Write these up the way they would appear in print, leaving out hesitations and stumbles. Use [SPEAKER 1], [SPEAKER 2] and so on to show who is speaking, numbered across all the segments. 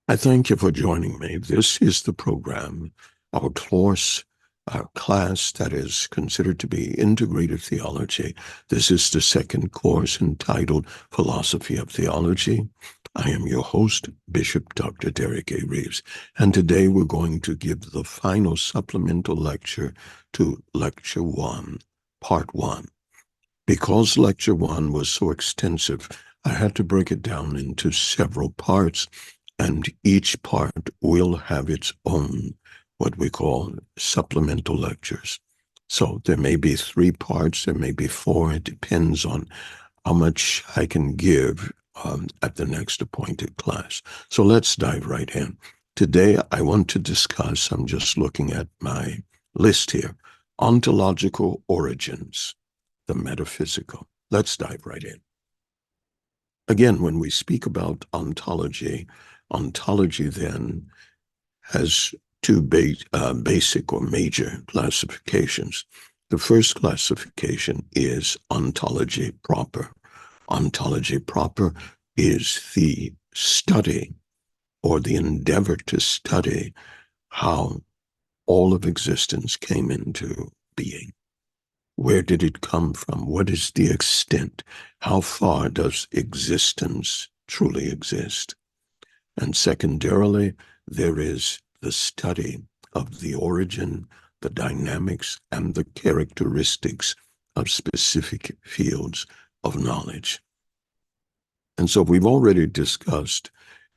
[SPEAKER 1] I thank you for joining me. This is the program, our course, our class that is considered to be Integrative Theology. This is the second course entitled Philosophy of Theology. I am your host, Bishop Dr. Derek A. Reeves, and today we're going to give the final supplemental lecture to Lecture 1, Part 1. Because Lecture 1 was so extensive, I had to break it down into several parts, and each part will have its own, what we call supplemental lectures. So there may be 3 parts, there may be 4, it depends on how much I can give at the next appointed class. So let's dive right in. Today I want to discuss, I'm just looking at my list here, Ontological Origins, the Metaphysical. Let's dive right in. Again, when we speak about ontology, ontology then has 2 basic or major classifications. The first classification is ontology proper. Ontology proper is the study or the endeavor to study how all of existence came into being. Where did it come from? What is the extent? How far does existence truly exist? And secondarily, there is the study of the origin, the dynamics, and the characteristics of specific fields of knowledge. And so we've already discussed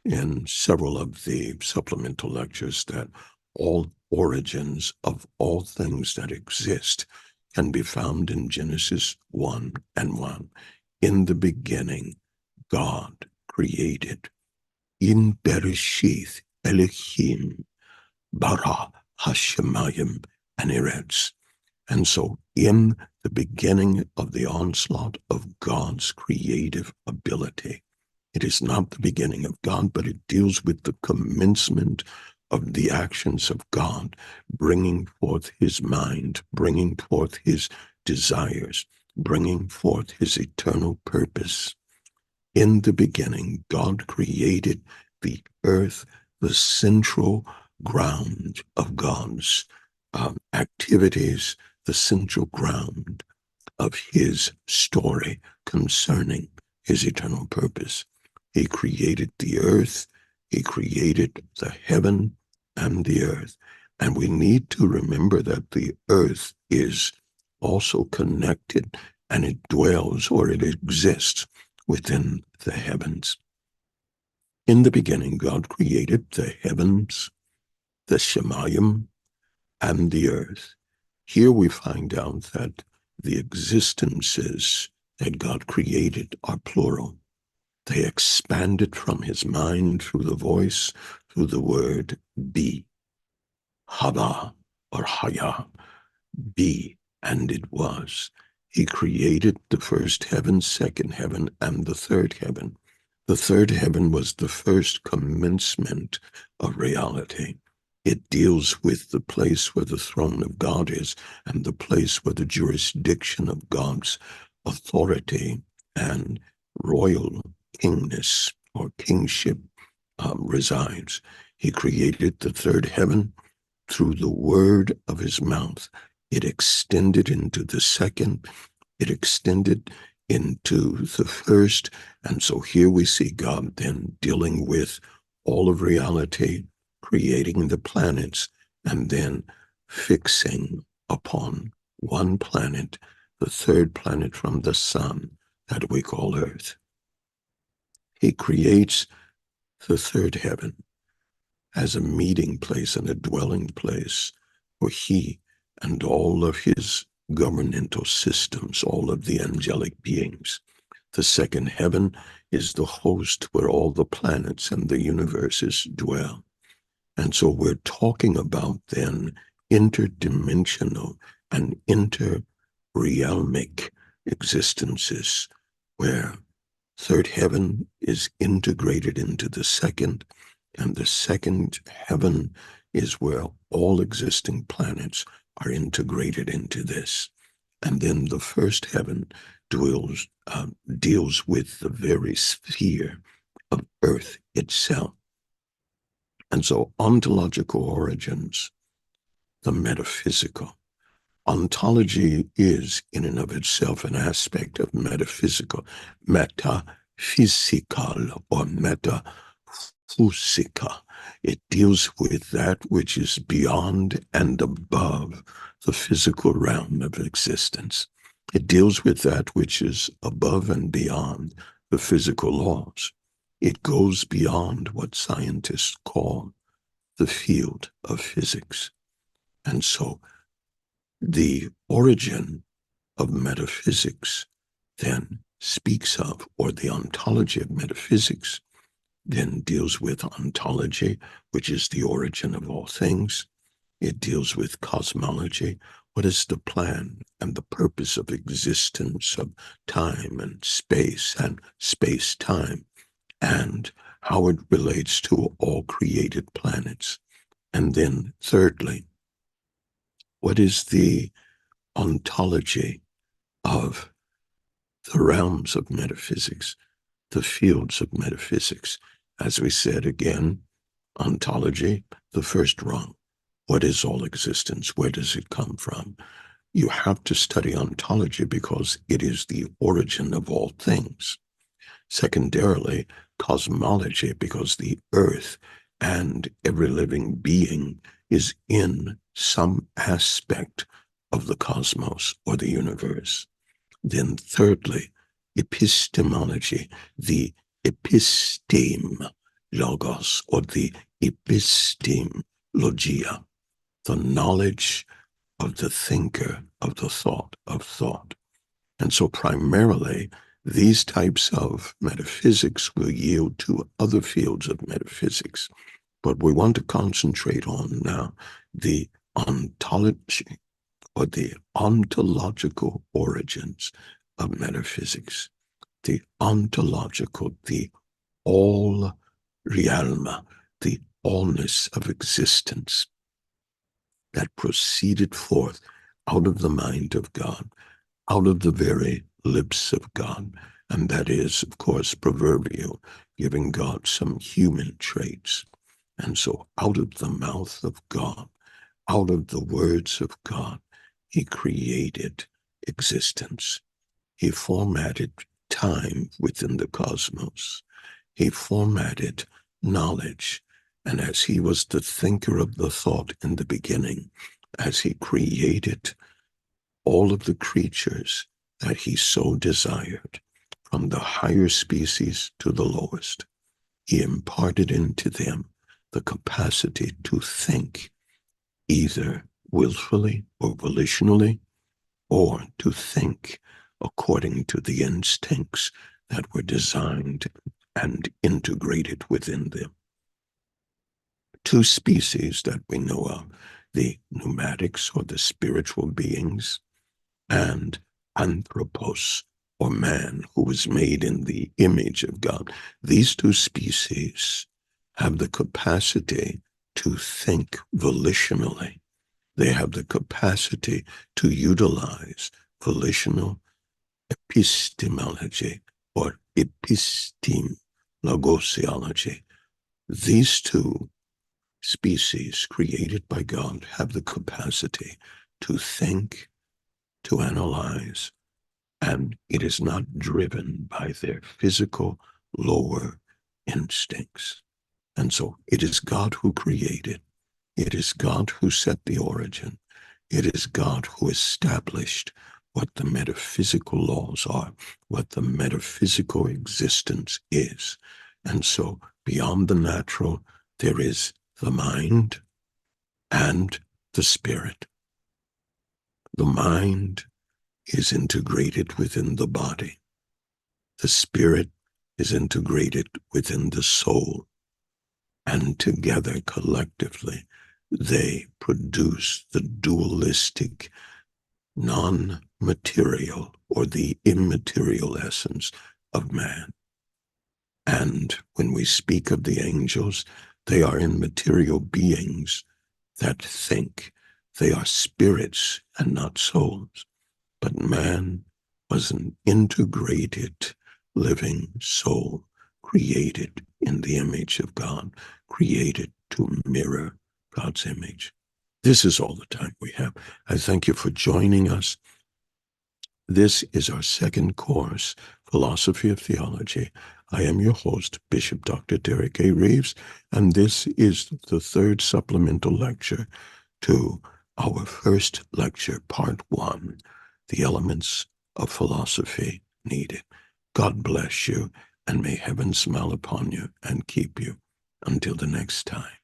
[SPEAKER 1] in several of the supplemental lectures that all origins of all things that exist can be found in Genesis 1:1. In the beginning, God created. In Bereshith, Elohim, bara hashemayim aneretz. And so in the beginning of the onslaught of God's creative ability, it is not the beginning of God, but it deals with the commencement of the actions of God, bringing forth his mind, bringing forth his desires, bringing forth his eternal purpose. In the beginning, God created the earth, the central ground of God's activities, the central ground of his story concerning his eternal purpose. He created the earth, he created the heaven and the earth. And we need to remember that the earth is also connected and it dwells or it exists within the heavens. In the beginning, God created the heavens, the Shemayim, and the earth. Here we find out that the existences that God created are plural. They expanded from his mind through the voice, through the word be. Haba or Haya, be, and it was. He created the first heaven, second heaven, and the third heaven. The third heaven was the first commencement of reality. It deals with the place where the throne of God is and the place where the jurisdiction of God's authority and royal kingness or kingship resides. He created the third heaven through the word of his mouth. It extended into the second. It extended into the first. And so here we see God then dealing with all of reality, creating the planets, and then fixing upon one planet, the third planet from the sun that we call Earth. He creates the third heaven as a meeting place and a dwelling place for he and all of his governmental systems, all of the angelic beings. The second heaven is the host where all the planets and the universes dwell. And so we're talking about then interdimensional and interrealmic existences where third heaven is integrated into the second, and the second heaven is where all existing planets are integrated into this. And then the first heaven deals with the very sphere of Earth itself. And so ontological origins, the metaphysical. Ontology is in and of itself an aspect of metaphysical, metaphysical or metaphysica. It deals with that which is beyond and above the physical realm of existence. It deals with that which is above and beyond the physical laws. It goes beyond what scientists call the field of physics. And so the origin of metaphysics then speaks of, or the ontology of metaphysics then deals with ontology, which is the origin of all things. It deals with cosmology. What is the plan and the purpose of existence, of time and space-time, and how it relates to all created planets. And then thirdly, what is the ontology of the realms of metaphysics, the fields of metaphysics? As we said again, ontology, the first rung. What is all existence? Where does it come from? You have to study ontology because it is the origin of all things. Secondarily, cosmology, because the earth and every living being is in some aspect of the cosmos or the universe. Then thirdly, epistemology, the episteme logos or the epistemologia, the knowledge of the thinker, of the thought of thought. And so primarily, these types of metaphysics will yield to other fields of metaphysics. But we want to concentrate on now the ontology or the ontological origins of metaphysics. The ontological, the all realm, the allness of existence that proceeded forth out of the mind of God, out of the very lips of God. And that is, of course, proverbial, giving God some human traits. And so out of the mouth of God, out of the words of God, he created existence. He formatted time within the cosmos. He formatted knowledge. And as he was the thinker of the thought in the beginning, as he created all of the creatures that he so desired, from the higher species to the lowest, he imparted into them the capacity to think, either willfully or volitionally, or to think according to the instincts that were designed and integrated within them. Two species that we know of, the pneumatics or the spiritual beings, and anthropos, or man, who was made in the image of God. These two species have the capacity to think volitionally. They have the capacity to utilize volitional epistemology or epistemologosiology. These two species created by God have the capacity to think, to analyze, and it is not driven by their physical lower instincts. And so it is God who created. It is God who set the origin. It is God who established what the metaphysical laws are, what the metaphysical existence is. And so beyond the natural, there is the mind and the spirit. The mind is integrated within the body. The spirit is integrated within the soul. And together, collectively, they produce the dualistic, non-material, or the immaterial essence of man. And when we speak of the angels, they are immaterial beings that think. They are spirits and not souls. But man was an integrated living soul, created in the image of God, created to mirror God's image. This is all the time we have. I thank you for joining us. This is our second course, Philosophy of Theology. I am your host, Bishop Dr. Derek A. Reeves, and this is the third supplemental lecture to our first lecture, Part 1, The Elements of Philosophy Needed. God bless you, and may heaven smile upon you and keep you until the next time.